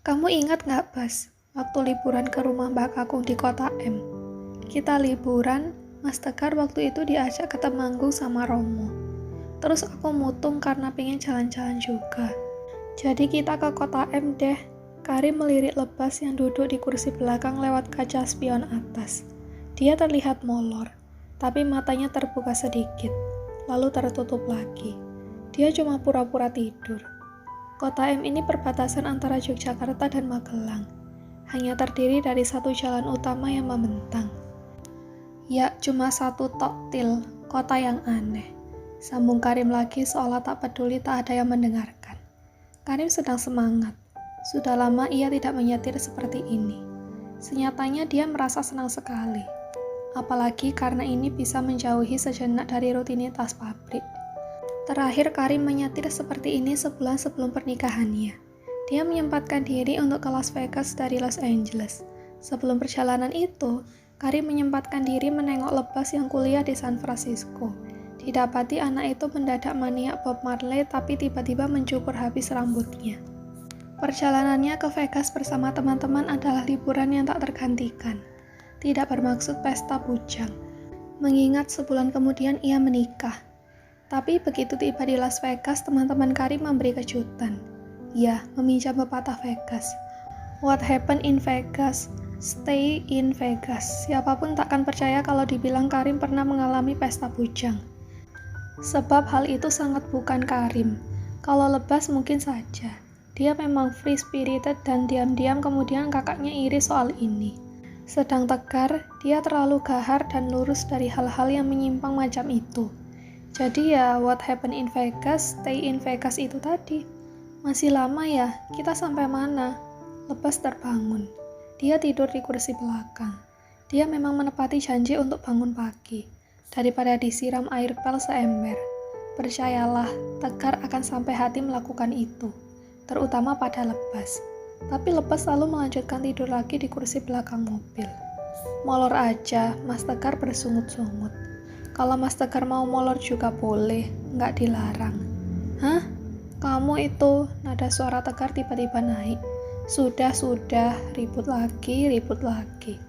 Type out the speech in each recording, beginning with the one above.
Kamu ingat nggak, Bas, waktu liburan ke rumah Mbak Kakung di kota M? Kita liburan, Mas Tegar waktu itu diajak ke Temanggung sama Romo. Terus aku mutung karena pengen jalan-jalan juga. Jadi kita ke kota M deh. Karim melirik Lebas yang duduk di kursi belakang lewat kaca spion atas. Dia terlihat molor, tapi matanya terbuka sedikit, lalu tertutup lagi. Dia cuma pura-pura tidur. Kota M ini perbatasan antara Yogyakarta dan Magelang. Hanya terdiri dari satu jalan utama yang membentang. Ya, cuma satu toktil, kota yang aneh. Sambung Karim lagi seolah tak peduli tak ada yang mendengarkan. Karim sedang semangat. Sudah lama ia tidak menyetir seperti ini. Senyatanya dia merasa senang sekali. Apalagi karena ini bisa menjauhi sejenak dari rutinitas pabrik. Terakhir Karim menyetir seperti ini sebulan sebelum pernikahannya. Dia menyempatkan diri untuk ke Las Vegas dari Los Angeles. Sebelum perjalanan itu, Karim menyempatkan diri menengok Lebas yang kuliah di San Francisco. Didapati anak itu mendadak maniak Bob Marley tapi tiba-tiba mencukur habis rambutnya. Perjalanannya ke Vegas bersama teman-teman adalah liburan yang tak tergantikan. Tidak bermaksud pesta bujang. Mengingat sebulan kemudian ia menikah. Tapi begitu tiba di Las Vegas, teman-teman Karim memberi kejutan. Ya, meminjam pepatah Vegas. What happened in Vegas, stay in Vegas. Siapapun takkan percaya kalau dibilang Karim pernah mengalami pesta bujang. Sebab hal itu sangat bukan Karim. Kalau Lebas mungkin saja. Dia memang free spirited dan diam-diam kemudian kakaknya iri soal ini. Sedang Tegar, dia terlalu gahar dan lurus dari hal-hal yang menyimpang macam itu. Jadi ya, what happened in Vegas, stay in Vegas itu tadi. Masih lama ya, kita sampai mana? Lepas terbangun. Dia tidur di kursi belakang. Dia memang menepati janji untuk bangun pagi. Daripada disiram air pel seember. Percayalah, Tegar akan sampai hati melakukan itu. Terutama pada Lebas. Tapi Lebas selalu melanjutkan tidur lagi di kursi belakang mobil. Molor aja, Mas Tegar bersungut-sungut. Kalau Mas Tegar mau molor juga boleh, nggak dilarang. Hah? Kamu itu, nada suara Tegar tiba-tiba naik. Sudah, ribut lagi.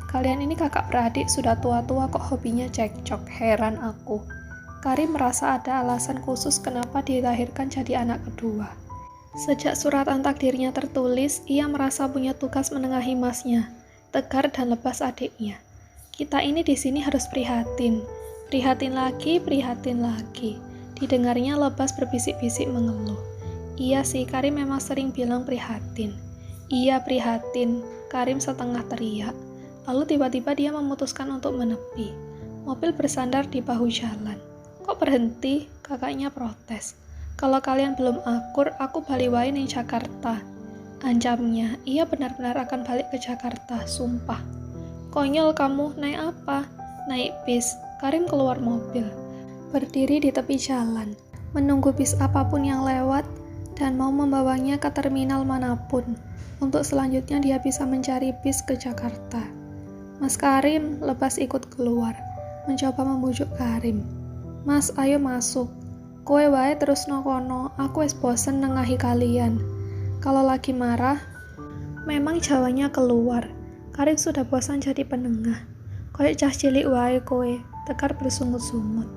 Kalian ini kakak beradik sudah tua-tua kok hobinya cekcok, heran aku. Karim merasa ada alasan khusus kenapa dilahirkan jadi anak kedua. Sejak suratan takdirnya tertulis, ia merasa punya tugas menengahi masnya, Tegar dan Lebas adiknya. Kita ini di sini harus prihatin. Prihatin lagi. Didengarnya Lebas berbisik-bisik mengeluh. Iya sih, Karim memang sering bilang prihatin. Iya prihatin, Karim setengah teriak. Lalu tiba-tiba dia memutuskan untuk menepi. Mobil bersandar di bahu jalan. Kok berhenti? Kakaknya protes. Kalau kalian belum akur, aku balik wae ning Jakarta. Ancamnya, ia benar-benar akan balik ke Jakarta, sumpah. Konyol kamu, naik apa? Naik bis. Karim keluar mobil, berdiri di tepi jalan, menunggu bis apapun yang lewat dan mau membawanya ke terminal manapun. Untuk selanjutnya dia bisa mencari bis ke Jakarta. Mas Karim, Lebas ikut keluar, mencoba membujuk Karim. Mas, ayo masuk. Kowe wae terus kono, aku wis bosen nengahi kalian. Kalau lagi marah, memang jawanya keluar. Karim sudah bosan jadi penengah. Koyok cah cilik wae kowe. Tegar bersungut-sungut.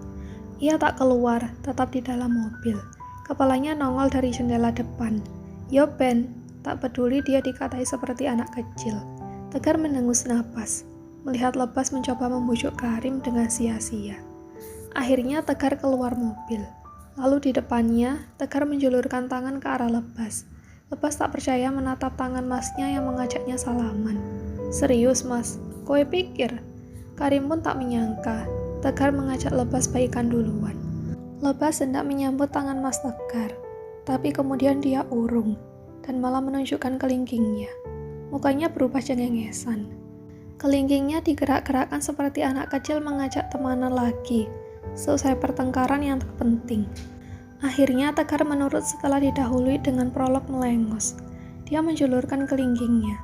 Ia tak keluar, tetap di dalam mobil. Kepalanya nongol dari jendela depan. Yo Ben, tak peduli dia dikatai seperti anak kecil. Tegar menengus napas. Melihat Lebas mencoba membujuk Karim dengan sia-sia. Akhirnya Tegar keluar mobil. Lalu di depannya, Tegar menjulurkan tangan ke arah Lebas. Lebas tak percaya menatap tangan masnya yang mengajaknya salaman. Serius mas, kowe pikir? Karim pun tak menyangka. Tegar mengajak Lebas baikan duluan. Lebas hendak menyambut tangan Mas Tegar, tapi kemudian dia urung dan malah menunjukkan kelingkingnya. Mukanya berubah cengengesan. Kelingkingnya digerak-gerakkan seperti anak kecil mengajak temanan lagi, selesai pertengkaran yang terpenting. Akhirnya Tegar menurut setelah didahului dengan prolog melengos. Dia menjulurkan kelingkingnya,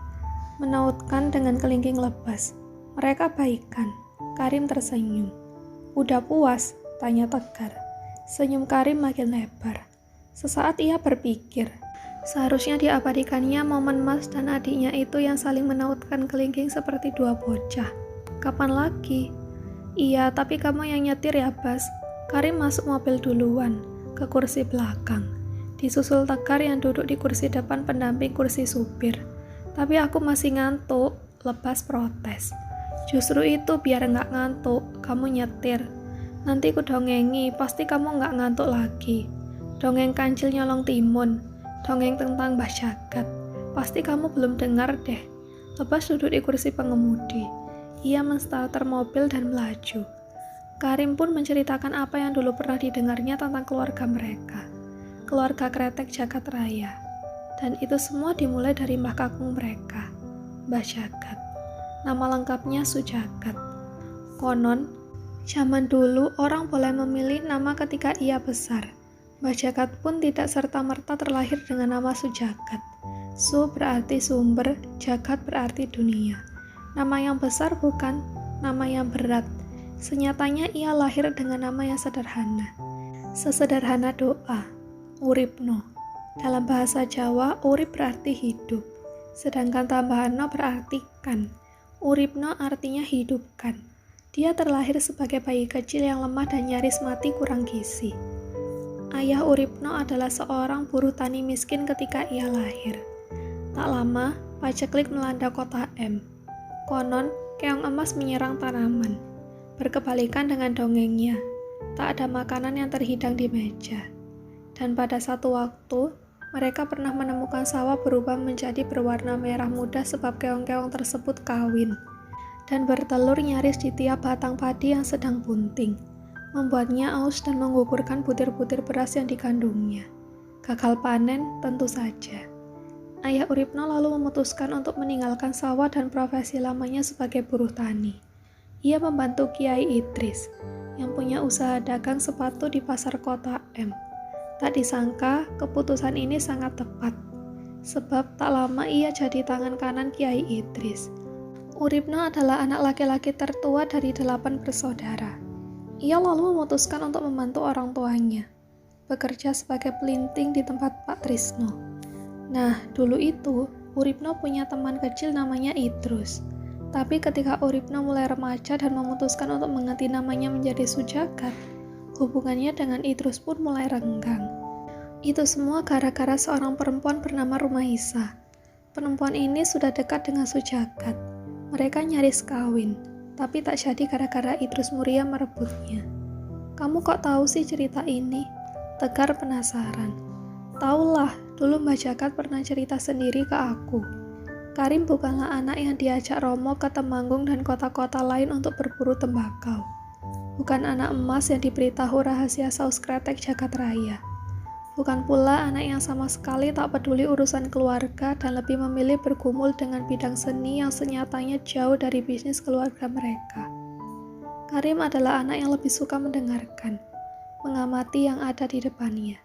menautkan dengan kelingking Lebas. Mereka baikan. Karim tersenyum. Udah puas? Tanya Tegar. Senyum Karim makin lebar. Sesaat ia berpikir, Seharusnya diabadikannya momen Mas dan adiknya itu yang saling menautkan kelingking seperti dua bocah. Kapan lagi? Iya, tapi kamu yang nyetir ya, Bas. Karim masuk mobil duluan, ke kursi belakang. Disusul Tegar yang duduk di kursi depan pendamping kursi supir. Tapi aku masih ngantuk, lepas protes. Justru itu biar nggak ngantuk, kamu nyetir. Nanti ku dongengi, pasti kamu nggak ngantuk lagi. Dongeng Kancil Nyolong Timun, dongeng tentang Mbah Jagat. Pasti kamu belum dengar deh. Lepas duduk di kursi pengemudi. Ia menstarter mobil dan melaju. Karim pun menceritakan apa yang dulu pernah didengarnya tentang keluarga mereka. Keluarga Kretek Jagat Raya. Dan itu semua dimulai dari mbah kakung mereka, Mbah Jagat. Nama lengkapnya Sujagat. Konon, zaman dulu orang boleh memilih nama ketika ia besar. Mbah Jagat pun tidak serta-merta terlahir dengan nama Sujagat. Su berarti sumber, Jagat berarti dunia. Nama yang besar bukan nama yang berat. Senyatanya ia lahir dengan nama yang sederhana. Sesederhana doa, Uripno. Dalam bahasa Jawa, urip berarti hidup. Sedangkan tambahanno berarti kan. Uripno artinya hidupkan. Dia terlahir sebagai bayi kecil yang lemah dan nyaris mati kurang gizi. Ayah Uripno adalah seorang buruh tani miskin ketika ia lahir. Tak lama, paceklik melanda kota M. Konon, keong emas menyerang tanaman. Berkebalikan dengan dongengnya, tak ada makanan yang terhidang di meja. Dan pada satu waktu, mereka pernah menemukan sawah berubah menjadi berwarna merah muda sebab keong-keong tersebut kawin. Dan bertelur nyaris di tiap batang padi yang sedang bunting. Membuatnya aus dan menggugurkan butir-butir beras yang dikandungnya. Gagal panen tentu saja. Ayah Uripno lalu memutuskan untuk meninggalkan sawah dan profesi lamanya sebagai buruh tani. Ia membantu Kiai Idris, yang punya usaha dagang sepatu di pasar kota M. Tak disangka, keputusan ini sangat tepat. Sebab tak lama ia jadi tangan kanan Kiai Idris. Uripno adalah anak laki-laki tertua dari 8 bersaudara. Ia lalu memutuskan untuk membantu orang tuanya, bekerja sebagai pelinting di tempat Pak Trisno. Nah, dulu itu, Uripno punya teman kecil namanya Idrus. Tapi ketika Uripno mulai remaja dan memutuskan untuk mengganti namanya menjadi Sujagat, hubungannya dengan Idrus pun mulai renggang. Itu semua gara-gara seorang perempuan bernama Rumaisa. Perempuan ini sudah dekat dengan Sujagat. Mereka nyaris kawin, tapi tak jadi gara-gara Idrus Muria merebutnya. Kamu kok tahu sih cerita ini? Tegar penasaran. Taulah, dulu Mbah Jagat pernah cerita sendiri ke aku. Karim bukanlah anak yang diajak Romo ke Temanggung dan kota-kota lain untuk berburu tembakau. Bukan anak emas yang diberitahu rahasia saus kretek Jagat Raya. Bukan pula anak yang sama sekali tak peduli urusan keluarga dan lebih memilih bergumul dengan bidang seni yang senyatanya jauh dari bisnis keluarga mereka. Karim adalah anak yang lebih suka mendengarkan, mengamati yang ada di depannya.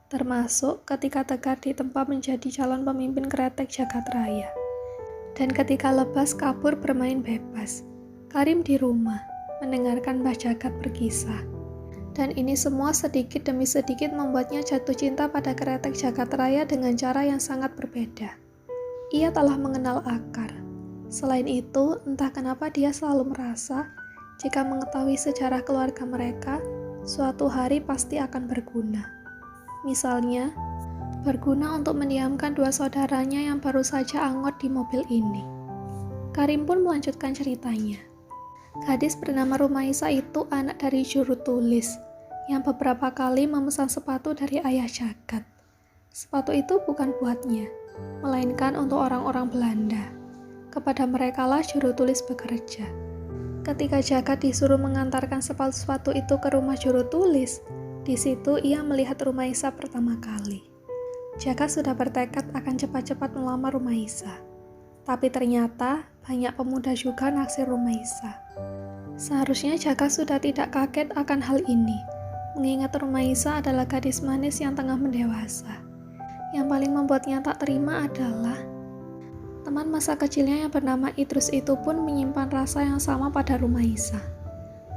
Termasuk ketika Tegar ditempa menjadi calon pemimpin kretek Jagat Raya. Dan ketika Lebas kabur bermain bebas, Karim di rumah, mendengarkan Mbah Jagat berkisah. Dan ini semua sedikit demi sedikit membuatnya jatuh cinta pada kretek Jagat Raya dengan cara yang sangat berbeda. Ia telah mengenal akar. Selain itu, entah kenapa dia selalu merasa jika mengetahui sejarah keluarga mereka, suatu hari pasti akan berguna. Misalnya, berguna untuk mendiamkan dua saudaranya yang baru saja angot di mobil ini. Karim pun melanjutkan ceritanya. Gadis bernama Rumaisa itu anak dari juru tulis yang beberapa kali memesan sepatu dari ayah Jagat. Sepatu itu bukan buatnya, melainkan untuk orang-orang Belanda. Kepada merekalah juru tulis bekerja. Ketika Jagat disuruh mengantarkan sepatu-sepatu itu ke rumah juru tulis, di situ ia melihat Rumaisa pertama kali. Jagat sudah bertekad akan cepat-cepat melamar Rumaisa. Tapi ternyata banyak pemuda juga naksir Rumaisa. Seharusnya Jagat sudah tidak kaget akan hal ini, mengingat Rumaisa adalah gadis manis yang tengah mendewasa. Yang paling membuatnya tak terima adalah teman masa kecilnya yang bernama Idrus itu pun menyimpan rasa yang sama pada Rumaisa.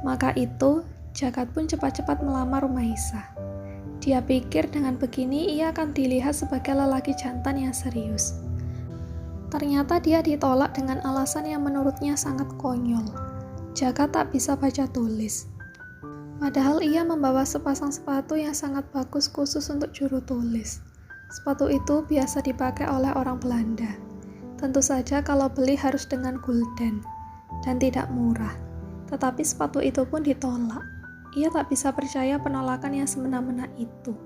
Maka itu, Jagat pun cepat-cepat melamar Rumaisa. Dia pikir dengan begini ia akan dilihat sebagai lelaki jantan yang serius. Ternyata dia ditolak dengan alasan yang menurutnya sangat konyol. Jagat tak bisa baca tulis. Padahal ia membawa sepasang sepatu yang sangat bagus khusus untuk juru tulis. Sepatu itu biasa dipakai oleh orang Belanda. Tentu saja kalau beli harus dengan gulden dan tidak murah. Tetapi sepatu itu pun ditolak. Ia tak bisa percaya penolakan yang semena-mena itu.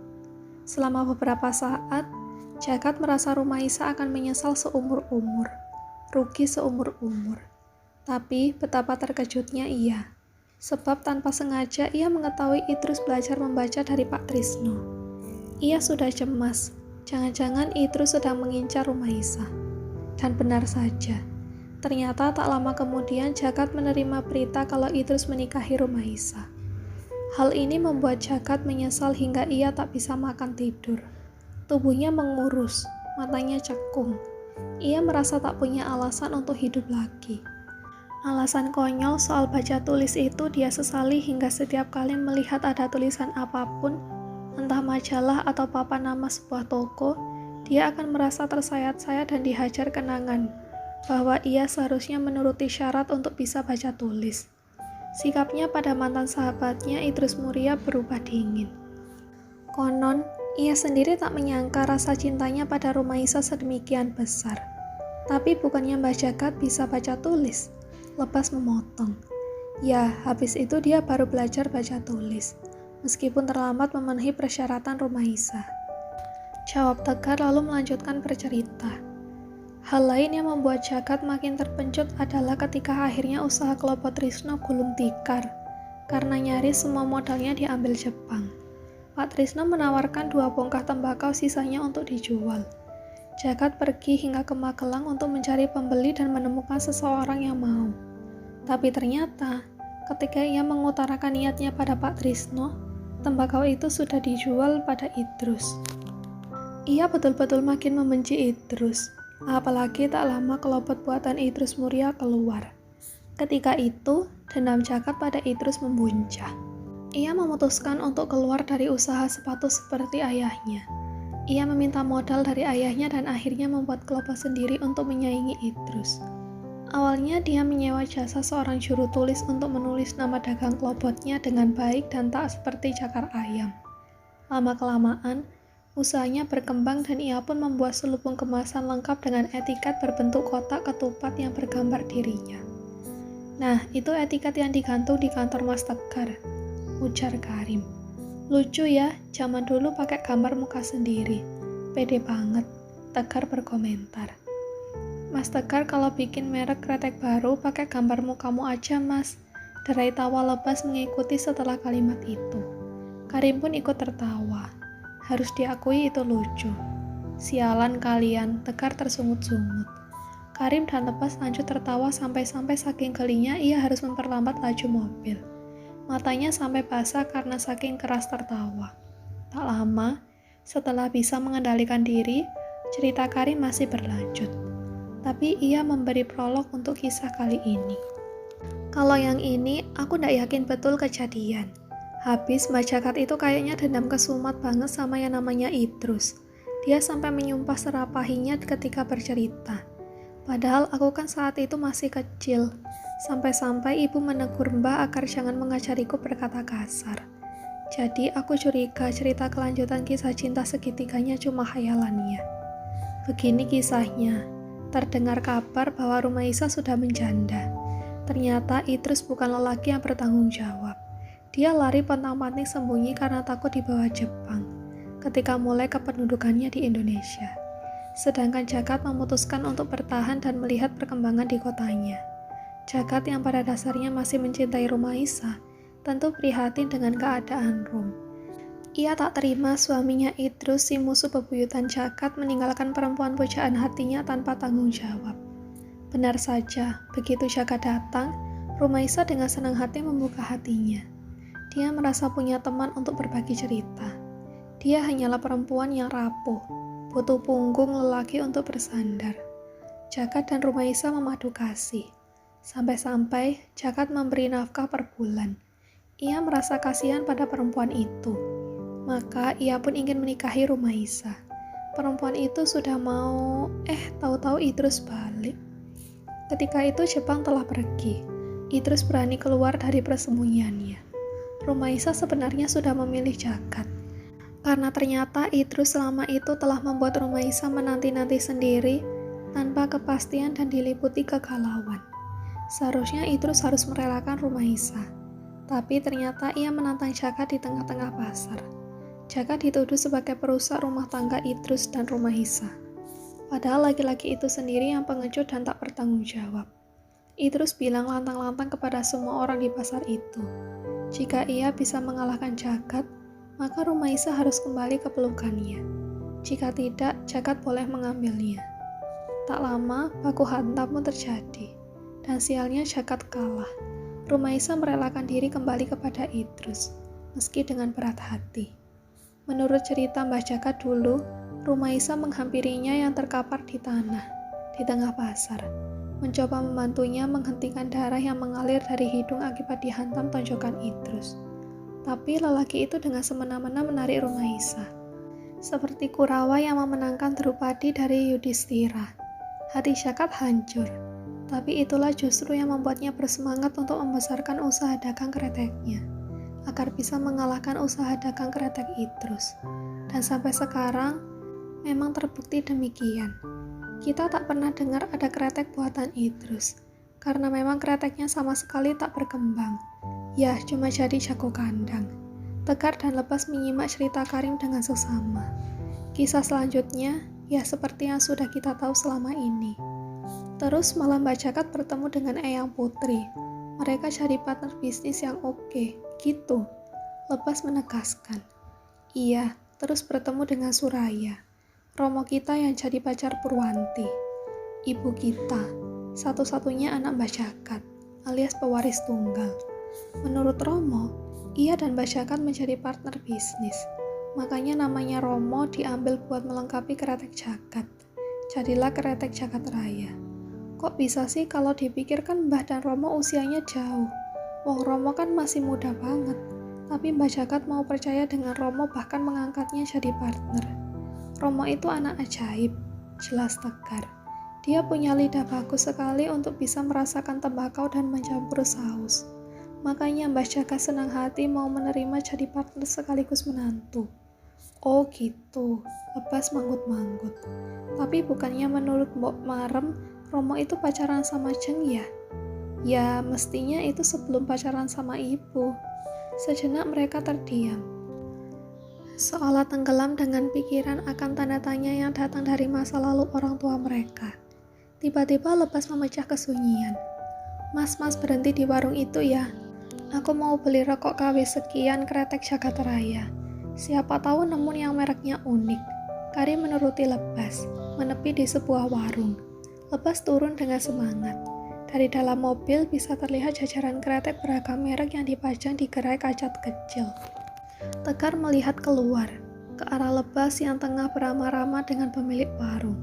Selama beberapa saat, Jagat merasa Rumaisa akan menyesal seumur-umur, rugi seumur-umur. Tapi betapa terkejutnya ia, sebab tanpa sengaja ia mengetahui Idrus belajar membaca dari Pak Trisno. Ia sudah cemas, jangan-jangan Idrus sedang mengincar Rumaisa. Dan benar saja, ternyata tak lama kemudian Jagat menerima berita kalau Idrus menikahi Rumaisa. Hal ini membuat Jagat menyesal hingga ia tak bisa makan tidur. Tubuhnya mengurus, matanya cekung. Ia merasa tak punya alasan untuk hidup lagi. Alasan konyol soal baca tulis itu dia sesali hingga setiap kali melihat ada tulisan apapun, entah majalah atau papan nama sebuah toko, dia akan merasa tersayat-sayat dan dihajar kenangan bahwa ia seharusnya menuruti syarat untuk bisa baca tulis. Sikapnya pada mantan sahabatnya Idrus Muria berubah dingin. Konon, ia sendiri tak menyangka rasa cintanya pada Rumaisa sedemikian besar. Tapi bukannya Mbah Jagat bisa baca tulis, lepas memotong. Ya, habis itu dia baru belajar baca tulis, meskipun terlambat memenuhi persyaratan Rumaisa. Jawab Tegar lalu melanjutkan bercerita. Hal lain yang membuat Jagat makin terpencet adalah ketika akhirnya usaha Klopo Trisno gulung tikar, karena nyaris semua modalnya diambil Jepang. Pak Trisno menawarkan 2 bongkah tembakau sisanya untuk dijual. Jagat pergi hingga ke Magelang untuk mencari pembeli dan menemukan seseorang yang mau. Tapi ternyata, ketika ia mengutarakan niatnya pada Pak Trisno, tembakau itu sudah dijual pada Idrus. Ia betul-betul makin membenci Idrus. Apalagi tak lama kelopot buatan Idrus Muria keluar. Ketika itu, dendam Jagat pada Idrus membuncah. Ia memutuskan untuk keluar dari usaha sepatu seperti ayahnya. Ia meminta modal dari ayahnya dan akhirnya membuat kelopot sendiri untuk menyaingi Idrus. Awalnya dia menyewa jasa seorang juru tulis untuk menulis nama dagang kelopotnya dengan baik dan tak seperti cakar ayam. Lama-kelamaan, usahanya berkembang dan ia pun membuat selubung kemasan lengkap dengan etiket berbentuk kotak ketupat yang bergambar dirinya. Nah, itu etiket yang digantung di kantor Mas Tegar, ujar Karim. Lucu ya, zaman dulu pakai gambar muka sendiri. Pede banget, Tegar berkomentar. Mas Tegar kalau bikin merek kretek baru pakai gambar mukamu aja mas, derai tawa lepas mengikuti setelah kalimat itu. Karim pun ikut tertawa. Harus diakui itu lucu. Sialan kalian, Tegar tersungut-sungut. Karim dan Lepas lanjut tertawa sampai-sampai saking gelinya ia harus memperlambat laju mobil. Matanya sampai basah karena saking keras tertawa. Tak lama, setelah bisa mengendalikan diri, cerita Karim masih berlanjut. Tapi ia memberi prolog untuk kisah kali ini. Kalau yang ini, aku ndak yakin betul kejadian. Habis Mbak Jagat itu kayaknya dendam kesumat banget sama yang namanya Idrus. Dia sampai menyumpah serapahinya ketika bercerita. Padahal aku kan saat itu masih kecil. Sampai-sampai ibu menegur Mbak agar jangan mengajariku berkata kasar. Jadi aku curiga cerita kelanjutan kisah cinta segitiganya cuma khayalannya. Begini kisahnya. Terdengar kabar bahwa Rumaisa sudah menjanda. Ternyata Idrus bukan lelaki yang bertanggung jawab. Dia lari pontang-panting sembunyi karena takut dibawa Jepang ketika mulai kependudukannya di Indonesia. Sedangkan Jagat memutuskan untuk bertahan dan melihat perkembangan di kotanya. Jagat yang pada dasarnya masih mencintai Rumaisa, tentu prihatin dengan keadaan Rum. Ia tak terima suaminya Idrus, si musuh bebuyutan Jagat, meninggalkan perempuan pujaan hatinya tanpa tanggung jawab. Benar saja, begitu Jagat datang, Rumaisa dengan senang hati membuka hatinya. Dia merasa punya teman untuk berbagi cerita. Dia hanyalah perempuan yang rapuh, butuh punggung lelaki untuk bersandar. Jagat dan Rumaisa memadu kasih. Sampai-sampai Jagat memberi nafkah per bulan. Ia merasa kasihan pada perempuan itu. Maka ia pun ingin menikahi Rumaisa. Perempuan itu sudah mau, tahu-tahu Idrus balik. Ketika itu Jepang telah pergi. Idrus berani keluar dari persembunyiannya. Rumaisa sebenarnya sudah memilih Jagat. Karena ternyata Idrus selama itu telah membuat Rumaisa menanti-nanti sendiri tanpa kepastian dan diliputi kegalauan. Seharusnya Idrus harus merelakan Rumaisa. Tapi ternyata ia menantang Jagat di tengah-tengah pasar. Jagat dituduh sebagai perusak rumah tangga Idrus dan Rumaisa. Padahal laki-laki itu sendiri yang pengecut dan tak bertanggung jawab. Idrus bilang lantang-lantang kepada semua orang di pasar itu. Jika ia bisa mengalahkan Jagat, maka Rumaisa harus kembali ke pelukannya. Jika tidak, Jagat boleh mengambilnya. Tak lama, baku hantam pun terjadi. Dan sialnya Jagat kalah. Rumaisa merelakan diri kembali kepada Idrus, meski dengan berat hati. Menurut cerita Mbah Jagat dulu, Rumaisa menghampirinya yang terkapar di tanah, di tengah pasar, mencoba membantunya menghentikan darah yang mengalir dari hidung akibat dihantam tonjokan Idrus. Tapi lelaki itu dengan semena-mena menarik Rumaisa, seperti Kurawa yang memenangkan Drupadi dari Yudhistira. Hati Jagat hancur, tapi itulah justru yang membuatnya bersemangat untuk membesarkan usaha dagang kreteknya, agar bisa mengalahkan usaha dagang kretek Idrus. Dan sampai sekarang, memang terbukti demikian. Kita tak pernah dengar ada kretek buatan Idrus, karena memang kreteknya sama sekali tak berkembang. Ya, cuma jadi jago kandang. Tegar dan lepas menyimak cerita Karim dengan seksama. Kisah selanjutnya, ya seperti yang sudah kita tahu selama ini. Terus malah Mbak Jagat bertemu dengan Eyang Putri. Mereka cari partner bisnis yang oke, gitu. Lepas menegaskan. Iya, terus bertemu dengan Suraya. Romo kita yang jadi pacar Purwanti. Ibu kita, satu-satunya anak Mbah Jagat, alias pewaris tunggal. Menurut Romo, ia dan Mbah Jagat menjadi partner bisnis. Makanya namanya Romo diambil buat melengkapi kretek Jagat. Jadilah kretek Jagat Raya. Kok bisa sih kalau dipikirkan Mbah dan Romo usianya jauh? Wong Romo kan masih muda banget. Tapi Mbah Jagat mau percaya dengan Romo bahkan mengangkatnya jadi partner. Romo itu anak ajaib, jelas tegar. Dia punya lidah bagus sekali untuk bisa merasakan tembakau dan mencampur saus. Makanya Mbah Jagat senang hati mau menerima jadi partner sekaligus menantu. Oh gitu, lepas manggut-manggut. Tapi bukannya menurut Mbok Marem, Romo itu pacaran sama Jeng ya? Ya mestinya itu sebelum pacaran sama ibu. Sejenak mereka terdiam. Seolah tenggelam dengan pikiran akan tanda tanya yang datang dari masa lalu orang tua mereka. Tiba-tiba lepas memecah kesunyian. Mas berhenti di warung itu ya. Aku mau beli rokok KW sekian kretek Jagat Raya. Siapa tahu nemu yang mereknya unik. Karim menuruti Lepas, menepi di sebuah warung. Lepas turun dengan semangat. Dari dalam mobil bisa terlihat jajaran kretek beragam merek yang dipajang di gerai kaca kecil. Tegar melihat keluar, ke arah Lebas yang tengah beramah-ramah dengan pemilik warung.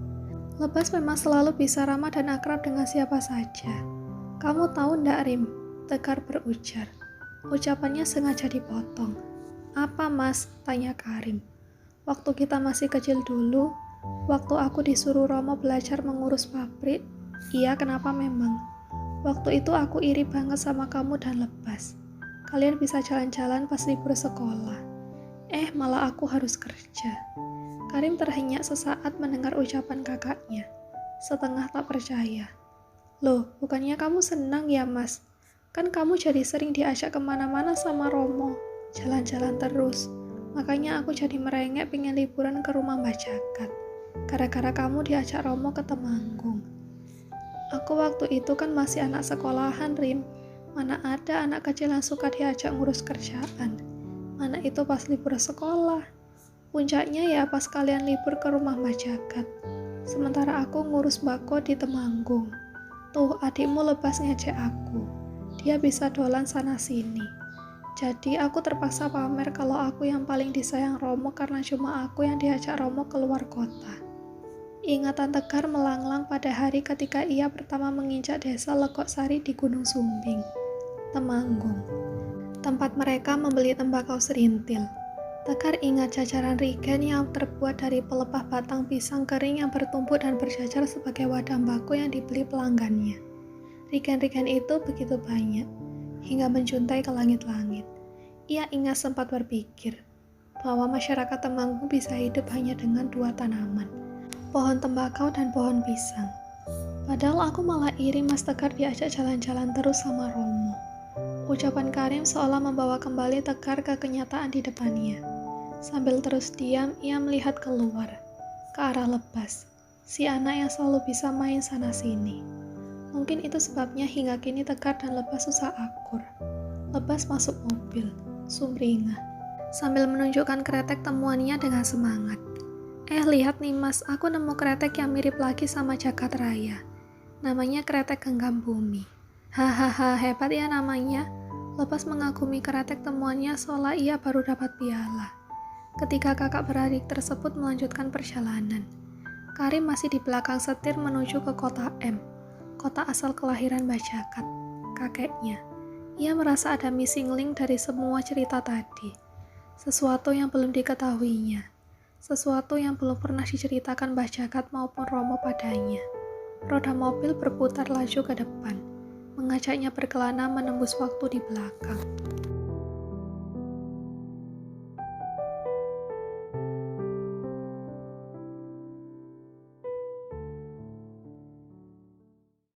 Lebas memang selalu bisa ramah dan akrab dengan siapa saja. Kamu tahu ndak Rim? Tegar berujar. Ucapannya sengaja dipotong. Apa mas? Tanya Karim. Waktu kita masih kecil dulu, waktu aku disuruh Romo belajar mengurus pabrik, iya kenapa memang? Waktu itu aku iri banget sama kamu dan Lebas. Kalian bisa jalan-jalan pas libur sekolah. Malah aku harus kerja. Karim terhenyak sesaat mendengar ucapan kakaknya. Setengah tak percaya. Loh, bukannya kamu senang ya mas? Kan kamu jadi sering diajak kemana-mana sama Romo. Jalan-jalan terus. Makanya aku jadi merengek pengen liburan ke rumah Mbah Jagat. Gara-gara kamu diajak Romo ke Temanggung. Aku waktu itu kan masih anak sekolahan, Rim. Mana ada anak kecil yang suka diajak ngurus kerjaan. Mana itu pas libur sekolah. Puncaknya ya pas kalian libur ke rumah Mbah Jagat. Sementara aku ngurus bako di Temanggung. Tuh adikmu Lebas ngejek aku. Dia bisa dolan sana sini. Jadi aku terpaksa pamer kalau aku yang paling disayang Romo karena cuma aku yang diajak Romo keluar kota. Ingatan Tegar melanglang pada hari ketika ia pertama menginjak desa Lekok Sari di Gunung Sumbing, Temanggung. Tempat mereka membeli tembakau serintil. Tegar ingat jajaran rigen yang terbuat dari pelepah batang pisang kering yang bertumpuk dan berjajar sebagai wadah mbako yang dibeli pelanggannya. Rigen-rigen itu begitu banyak, hingga menjuntai ke langit-langit. Ia ingat sempat berpikir bahwa masyarakat Temanggung bisa hidup hanya dengan 2 tanaman, pohon tembakau dan pohon pisang. Padahal aku malah iri Mas Tegar diajak jalan-jalan terus sama Romo. Ucapan Karim seolah membawa kembali Tegar ke kenyataan di depannya. Sambil terus diam, ia melihat keluar, ke arah Lebas, si anak yang selalu bisa main sana-sini. Mungkin itu sebabnya hingga kini Tegar dan Lebas susah akur. Lebas masuk mobil, sumringah, sambil menunjukkan kretek temuannya dengan semangat. Lihat nih mas, aku nemu kretek yang mirip lagi sama Jagat Raya. Namanya kretek genggam bumi. Hahaha, hebat ya namanya. Lepas mengagumi kretek temuannya seolah ia baru dapat piala. Ketika kakak beradik tersebut melanjutkan perjalanan, Karim masih di belakang setir menuju ke kota M, kota asal kelahiran Mbah Jagat, kakeknya. Ia merasa ada missing link dari semua cerita tadi. Sesuatu yang belum diketahuinya. Sesuatu yang belum pernah diceritakan Mbah Jagat maupun Romo padanya. Roda mobil berputar laju ke depan, mengajaknya berkelana menembus waktu di belakang.